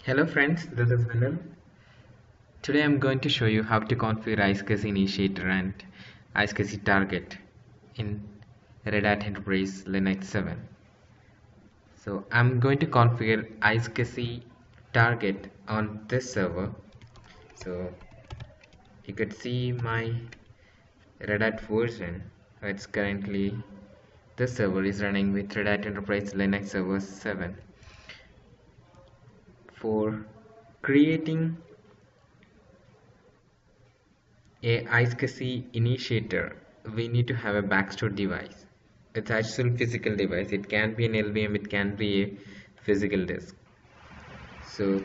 Hello friends, this is Vinil. Today I'm going to show you how to configure iSCSI Initiator and iSCSI Target in Red Hat Enterprise Linux 7. So I'm going to configure iSCSI Target on this server. So you could see my Red Hat version. It's currently this server is running with Red Hat Enterprise Linux Server 7. For creating a iSCSI initiator, we need to have a backstore device. It's actual physical device. It can be an LVM, it can be a physical disk. So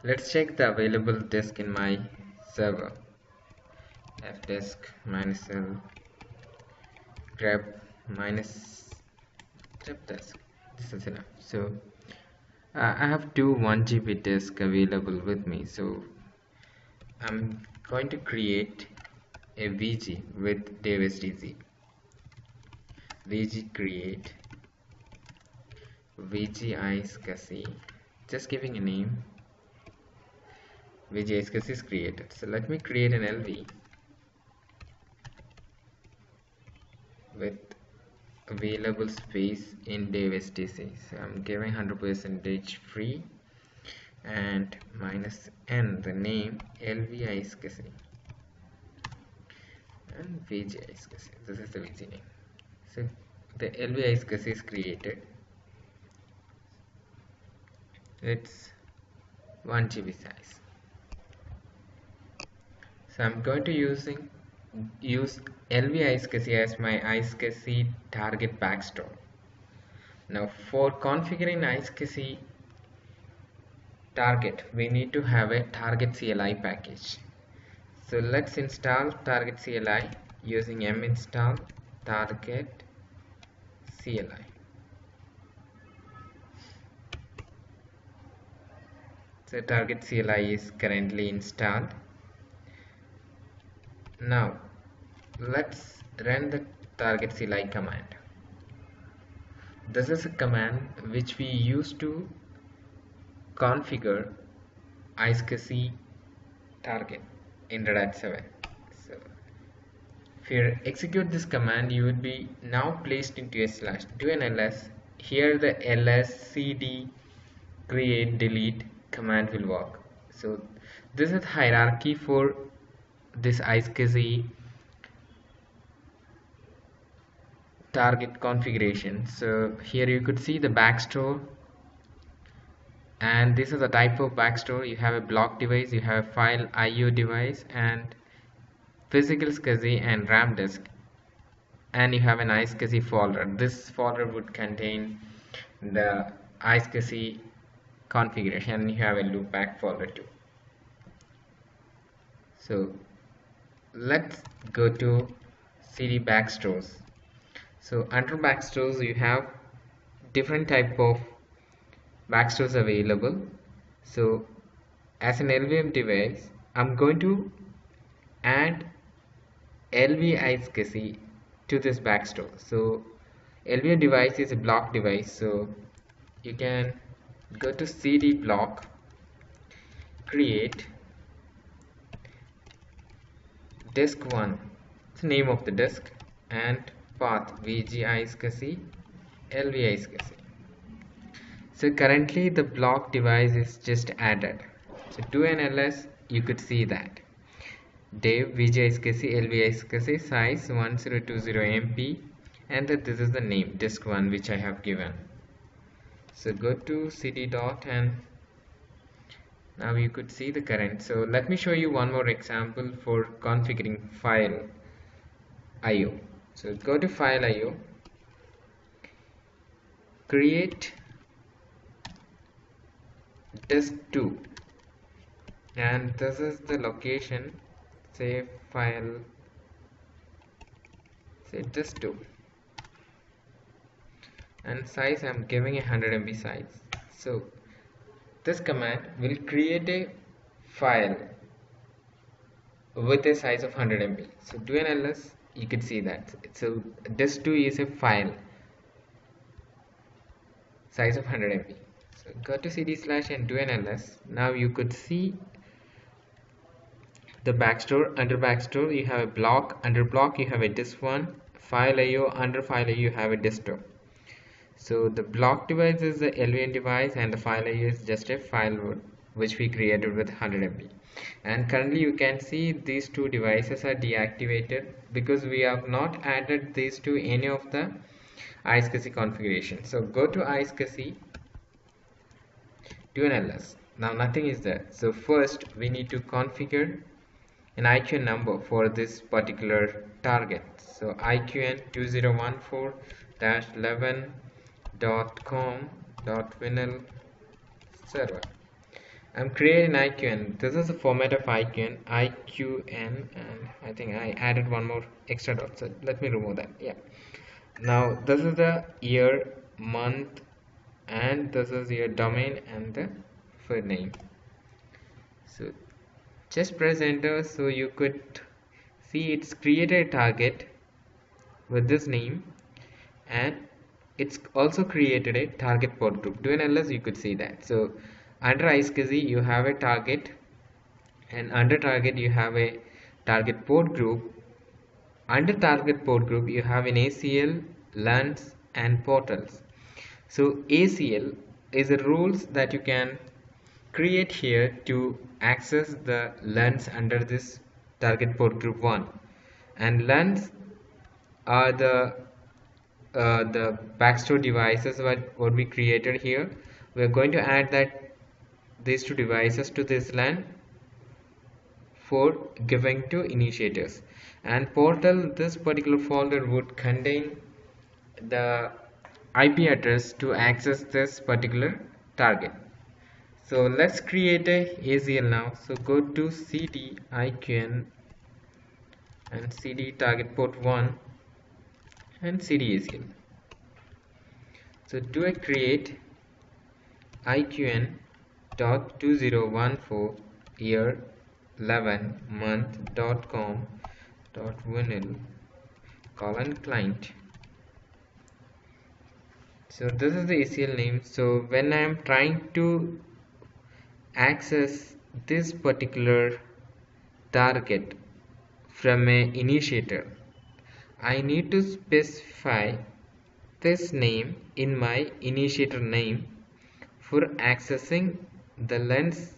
let's check the available disk in my server. fdisk -l grep -grep disk. This is enough. So I have two 1 GB disk available with me. So I'm going to create a VG with DevSDZ. VG create VG iSCSI, just giving a name. VG iSCSI is created. So let me create an LV with available space in DevSDZ. So I'm giving 100% free and -n, the name LV iSCSI and VG iSCSI. This is the VG name. So the LV iSCSI is created. It's 1 GB size. So I'm going to use LV iSCSI as my iSCSI target backstore. Now for configuring iSCSI target, we need to have a target CLI package. So let's install target CLI using minstall target CLI. So target CLI is currently installed. Now let's run the target CLI command. This is a command which we use to configure iSCSI target in Red Hat 7. So if you execute this command, you would be now placed into a slash do an ls. Here the ls cd create delete command will work. So this is hierarchy for this iSCSI target configuration. So here you could see the backstore, and this is the type of backstore. You have a block device, you have a file IO device, and physical SCSI and RAM disk, and you have an iSCSI folder. This folder would contain the iSCSI configuration, and you have a loopback folder too. So let's go to CD backstores. So under backstores you have different type of backstores available. So as an LVM device, I'm going to add LV iSCSI to this backstore. So LVM device is a block device, so you can go to CD block, create disk 1, it's the name of the disk, and path VG iSCSI LV iSCSI. So currently the block device is just added. So do an ls, you could see that Dev VG iSCSI LV iSCSI size 1020 MB, and that this is the name disk 1 which I have given. So go to cd dot, and now you could see the current. So let me show you one more example for configuring file IO. So go to file IO, create disk 2, and this is the location. Save file, say disk 2, and size I'm giving 100 MB size. So this command will create a file with a size of 100 MB. So do an ls, you can see that. So disk 2 is a file. size of 100 MB. So go to cd slash and do an ls. Now you could see the backstore. Under backstore you have a block, under block you have a disk1, file IO, under file IO you have a disk2. So the block device is the LVN device and the file IO is just a file which we created with 100 MB. And currently you can see these two devices are deactivated because we have not added these to any of the iSCSI configuration. So go to iSCSI, do an ls. Now nothing is there. So first we need to configure an IQN number for this particular target. So IQN 2014-11.com.vinyl server. I'm creating IQN. This is the format of IQN, and I think I added one more extra dot. So let me remove that. Yeah. Now this is the year, month, and this is your domain and the field name. So just press enter. So you could see it's created a target with this name, and it's also created a target port group. Do an ls, you could see that. So under iSCSI you have a target, and under target you have a target port group. Under target port group you have an ACL, LANs and portals. So ACL is the rules that you can create here to access the LANs under this target port group 1, and LANs are the backstore devices what we created here. We are going to add these two devices to this LAN for giving to initiators. And portal, this particular folder would contain the IP address to access this particular target. So let's create a ACL now. So go to cd IQN and cd target port 1 and cd ACL. So do a create IQN dot 2014 year 11 month .com .vinyl client. So this is the ACL name. So when I am trying to access this particular target from an initiator, I need to specify this name in my initiator name for accessing the lens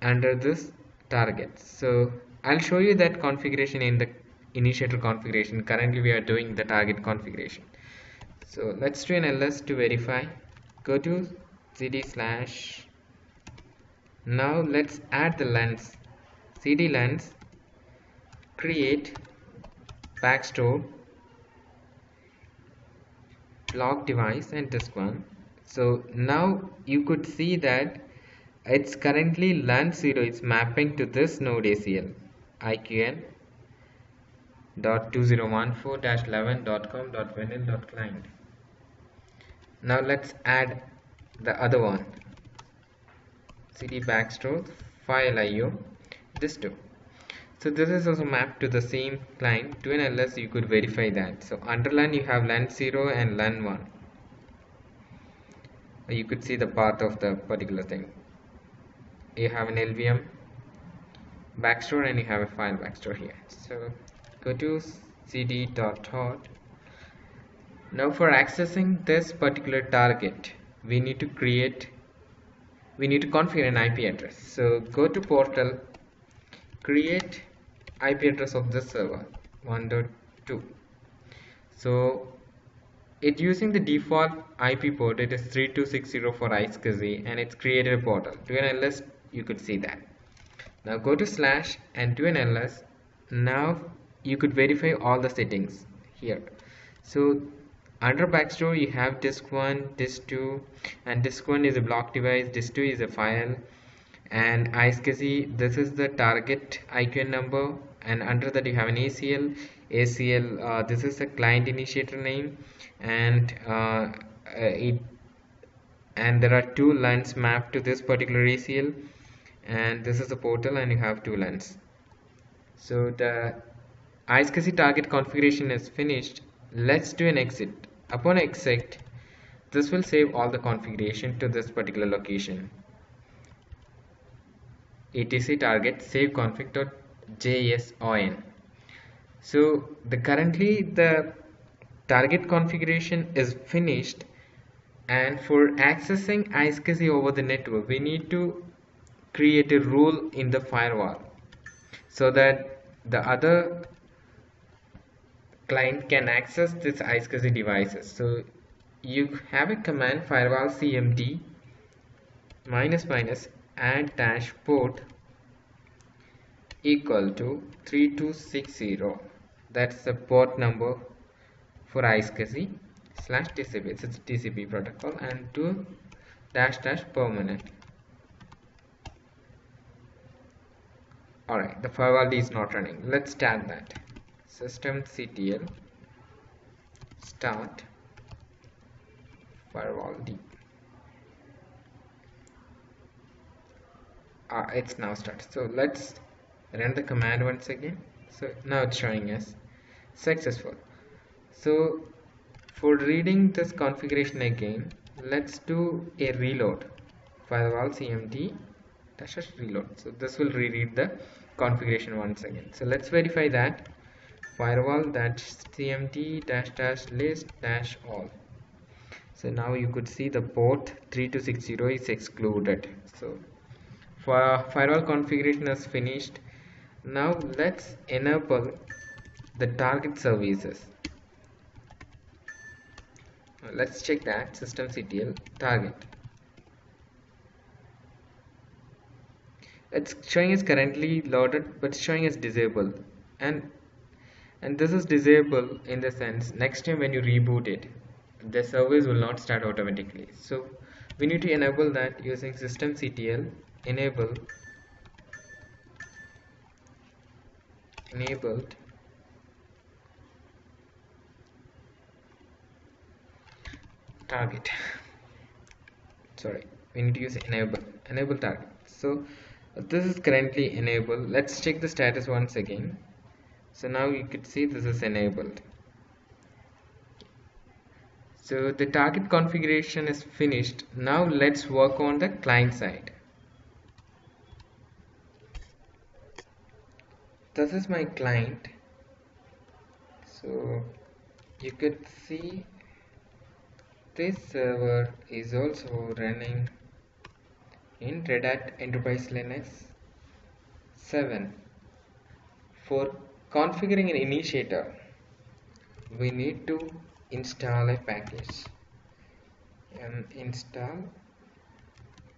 under this target. So I'll show you that configuration in the initiator configuration. Currently we are doing the target configuration. So let's do an ls to verify. Go to cd slash. Now let's add the lens. cd lens create backstore block device and disk1. So now you could see that it's currently LAN 0 is mapping to this node ACL IQN .2014-11.com.vinyl.client. Now let's add the other one, cd backstore file IO disk2. So this is also mapped to the same client. Do an ls, you could verify that. So under LAN you have LAN 0 and LAN 1. You could see the path of the particular thing. You have an LVM backstore and you have a file backstore here. So go to cd.hot. Now for accessing this particular target, we need to configure an IP address. So go to portal, create IP address of this server 1.2. So it using the default IP port, it is 3260 for iSCSI, and it's created a portal. Do an ls, you could see that. Now go to slash and do an ls. Now you could verify all the settings here. So under backstore you have disk1, disk2, and disk1 is a block device, disk2 is a file, and iSCSI, this is the target IQN number, and under that you have an ACL. This is a client initiator name, and there are two LANs mapped to this particular ACL, and this is a portal, and you have two LANs. So the iSCSI target configuration is finished. Let's do an exit. Upon exit, this will save all the configuration to this particular location. etc target save config.json. So currently the target configuration is finished, and for accessing iSCSI over the network we need to create a rule in the firewall so that the other client can access this iSCSI devices. So you have a command firewall cmd add dash port equal to 3260. That's the port number for iSCSI slash TCP. It's a TCP protocol, and do dash dash permanent. Alright, the firewall D is not running. Let's start that. Systemctl start firewall D. It's now started. So let's run the command once again. So now it's showing us successful. So for reading this configuration again, let's do a reload. Firewall cmd dash reload. So this will reread the configuration once again. So let's verify that. Firewall dash cmd dash dash list dash all. So now you could see the port 3260 is excluded. So for firewall configuration is finished. Now let's enable the target services. Let's check that. Systemctl target. It's showing as currently loaded, but showing as disabled, and this is disabled in the sense next time when you reboot it, the service will not start automatically. So we need to enable that using systemctl enabled target. Sorry, we need to use enable target. So this is currently enabled. Let's check the status once again. So now you could see this is enabled. So the target configuration is finished. Now let's work on the client side. This is my client. So you could see this server is also running in Redhat Enterprise Linux 7. For configuring an initiator, we need to install a package and install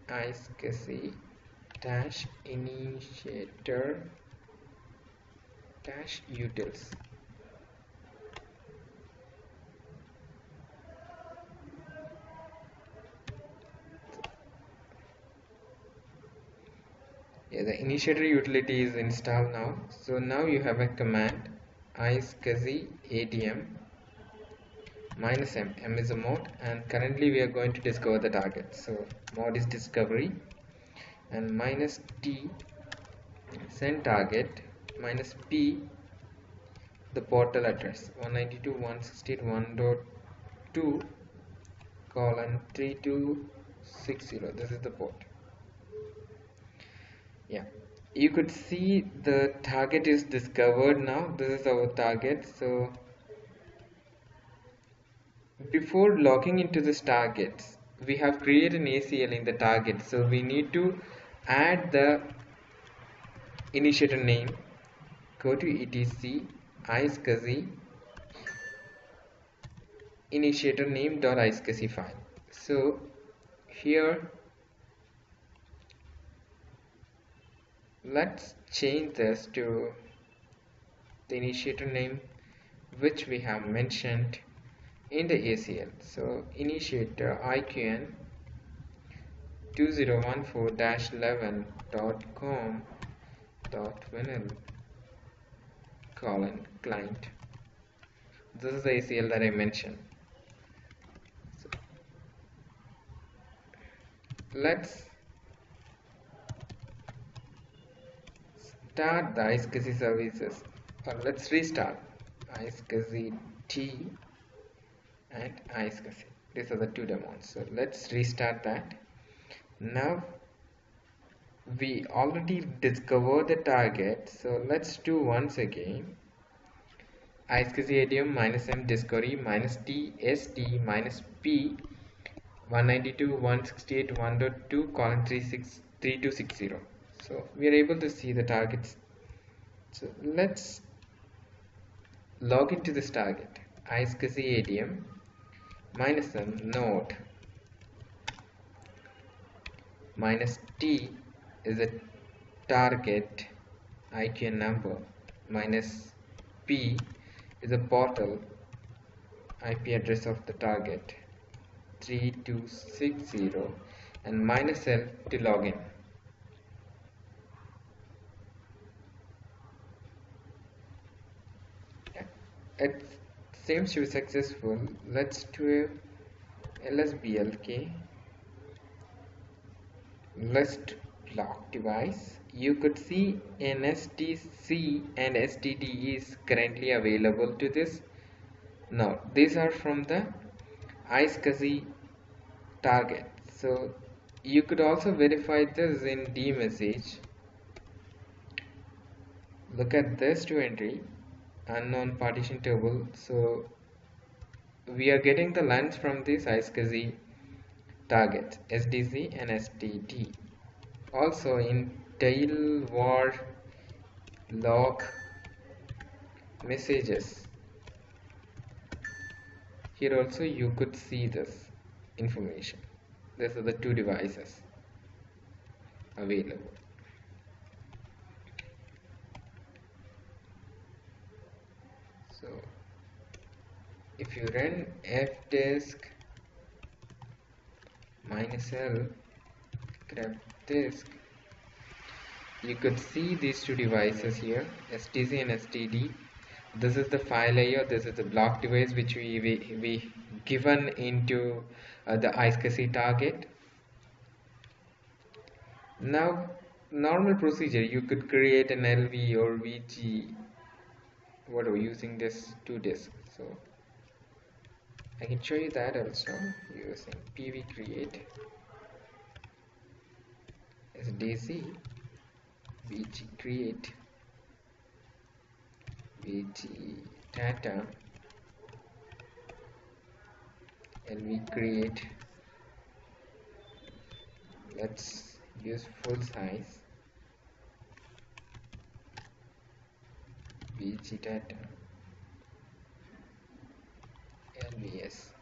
iSCSI -initiator -utils. The initiator utility is installed now. So now you have a command iSCSI adm -m. M is a mode, and currently we are going to discover the target. So mode is discovery, and -t send target, -p the portal address 192.168.1.2:3260. This is the port. Yeah, you could see the target is discovered now. This is our target. So before logging into this target, we have created an ACL in the target. So we need to add the initiator name. Go to etc iSCSI initiator name.iSCSI file. So here let's change this to the initiator name which we have mentioned in the ACL. So initiator IQN 2014-11.com.vanilla:client. This is the ACL that I mentioned. So let's start the iSCSI services, or let's restart iSCSI T and iSCSI. These are the two demos. So let's restart that. Now we already discovered the target, so let's do once again. iSCSI idiom minus m discovery minus t st minus p 192.168.1.2:3260. So we are able to see the targets. So let's log into this target. iSCSI idiom minus m node minus t is a target IQN number, minus p is a portal IP address of the target 3260, and minus L to login. It seems to be successful. Let's do a lsblk list block device. You could see an STC and STD is currently available to this. Now these are from the iSCSI target. So you could also verify this in dmessage. Look at this two entry, unknown partition table. So we are getting the length from this iSCSI targets SDC and STD. Also in tail war log messages, here also you could see this information. These are the two devices available. So if you run fdisk -l grep disk, you could see these two devices here, STC and STD. This is the file layer, this is the block device which we given into the iSCSI target. Now normal procedure, you could create an LV or VG whatever using this two disk. So I can show you that also using pv create SDC VG create VG data LV create. Let's use full size VG data LVS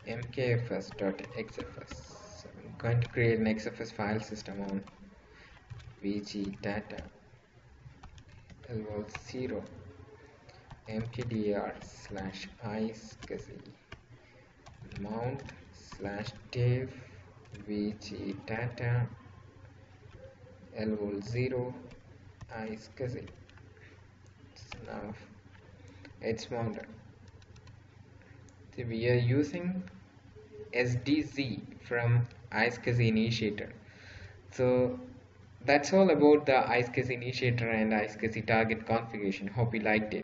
mkfs.xfs. So I'm going to create an XFS file system on VG data lvol 0 mkdir/iSCSI mount/dev VG data lvol 0 iSCSI. So now it's mounted. So we are using SDZ from iSCSI Initiator. So that's all about the iSCSI Initiator and iSCSI target configuration. Hope you liked it.